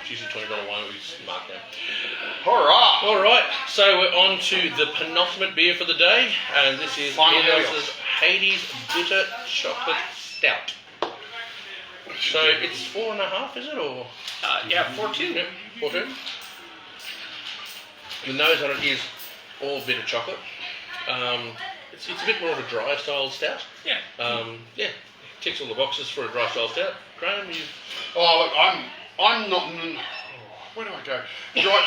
It's usually $20 wine we mark down. All right. So we're on to the penultimate beer for the day, and this is Helios' Hades Bitter Chocolate Stout. So it's 4.5, is it, or? Yeah, 4.2. Yeah, 4.2. The nose on it is all bitter chocolate. It's a bit more of a dry style stout. Yeah. Ticks all the boxes for a dry style stout. Graham, you? Oh, look, I'm not. Where do I go?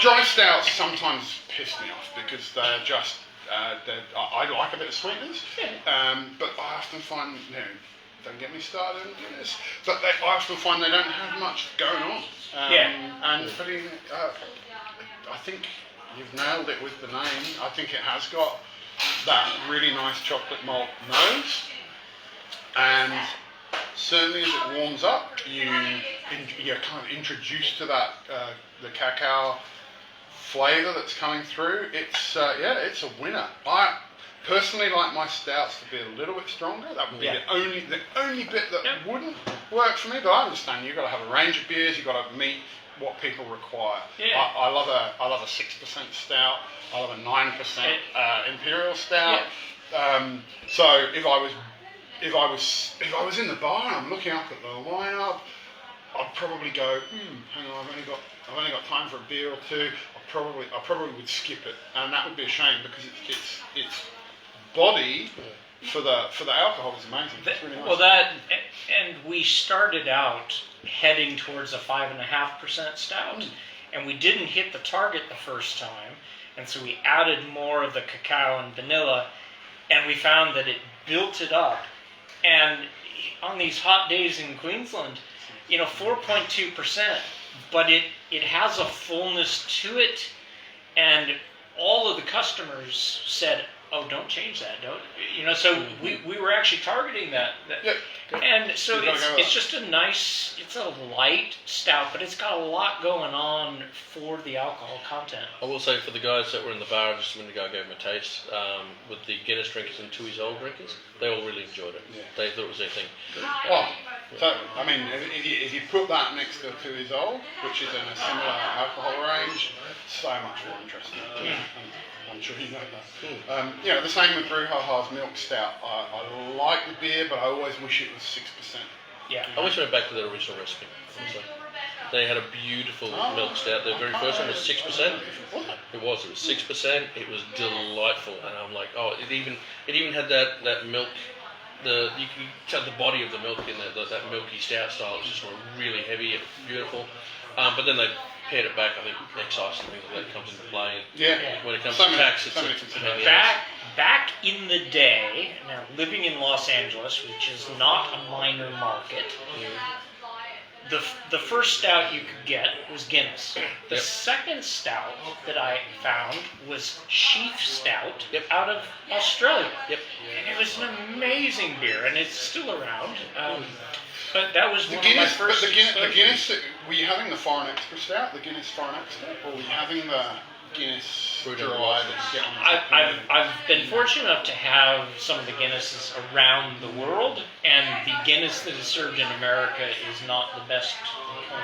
Dry stouts sometimes piss me off because they're just. I like a bit of sweetness, but I often find, don't get me started on this, but I often find they don't have much going on. And putting, I think you've nailed it with the name. I think it has got that really nice chocolate malt nose, and certainly as it warms up, you're kind of introduced to that the cacao flavour that's coming through. It's a winner. I personally like my stouts to be a little bit stronger. That would be the only bit that wouldn't work for me. But I understand you've got to have a range of beers. You've got to meet what people require. I love a 6% stout. I love a 9% imperial stout. So if I was in the bar and I'm looking up at the lineup, I'd probably go, hang on, I've only got time for a beer or two. I probably would skip it, and that would be a shame because its body for the alcohol is amazing. It's really nice. Well, and we started out heading towards a 5.5% stout, and we didn't hit the target the first time, and so we added more of the cacao and vanilla, and we found that it built it up. And on these hot days in Queensland, 4.2%, but it has a fullness to it, and all of the customers said, "Oh, don't change that, don't." So we were actually targeting that. And so it's just it's a light stout, but it's got a lot going on for the alcohol content. I will say for the guys that were in the bar just a minute ago, I gave them a taste with the Guinness drinkers and Tui's Old drinkers. They all really enjoyed it. Yeah. They thought it was their thing. Oh, so I mean, if you put that next to Tui's Old, which is in a similar alcohol range, so much more interesting. I'm sure you know that. The same with Brew milk stout. I like the beer, but I always wish it was 6%. Yeah. I wish I went back to their original recipe. Honestly. They had a beautiful milk stout. Their very first one was 6%. It was 6%. It was delightful, and I'm like, it even had that milk. You can tell the body of the milk in that milky stout style. It's just really heavy and beautiful. But then they paired it back. I think excise and things like that comes into play. When it comes to tax, it's back in the day. Now, living in Los Angeles, which is not a minor market, the first stout you could get was Guinness. The second stout that I found was Sheaf Stout out of Australia. Yep. And it was an amazing beer, and it's still around. But that was one of my first. But the Guinness, were you having the Foreign Extra Stout, the Guinness Foreign Extra, or were you having the Guinness Dry that you get on the I've been fortunate enough to have some of the Guinnesses around the world, and the Guinness that is served in America is not the best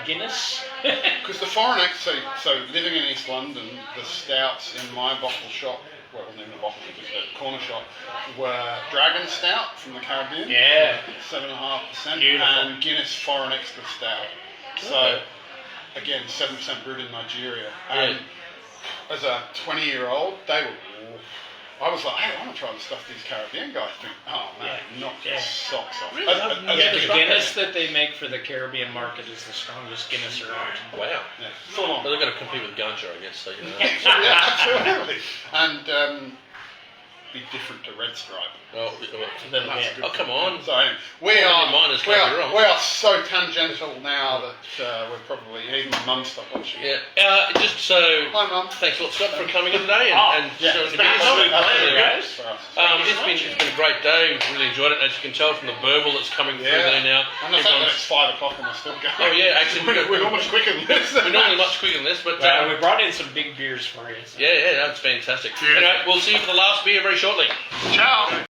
Guinness. Because the Foreign Extra, so living in East London, the stouts in my bottle shop, well, not even a bottle, just a corner shop, were Dragon Stout from the Caribbean. 7.5%. Beautiful. And Guinness Foreign Extra Stout. So, again, 7% brewed in Nigeria. And as a 20-year-old, I was like, hey, I want to try the stuff these Caribbean guys drink. Oh, man, knock your socks off. Really? The Guinness that they make for the Caribbean market is the strongest Guinness around. Wow. Yeah. Full on. Well, they've got to compete with Ganja, I guess. So, absolutely. And be different to Red Stripe. Come on. So we are so tangential now that we're probably, even my mum stopped watching. Just so. Hi, Mum. Thanks a lot, Scott, for coming in today and showing the guys. It's been a great day. We've really enjoyed it. As you can tell from the burble that's coming through there now. And the fact that it's 5 o'clock and we're still going. Oh yeah, actually we're not much quicker than this. We're normally much quicker than this, but we brought in some big beers for you. So. Yeah, that's fantastic. Anyway, we'll see you for the last beer very shortly. Ciao.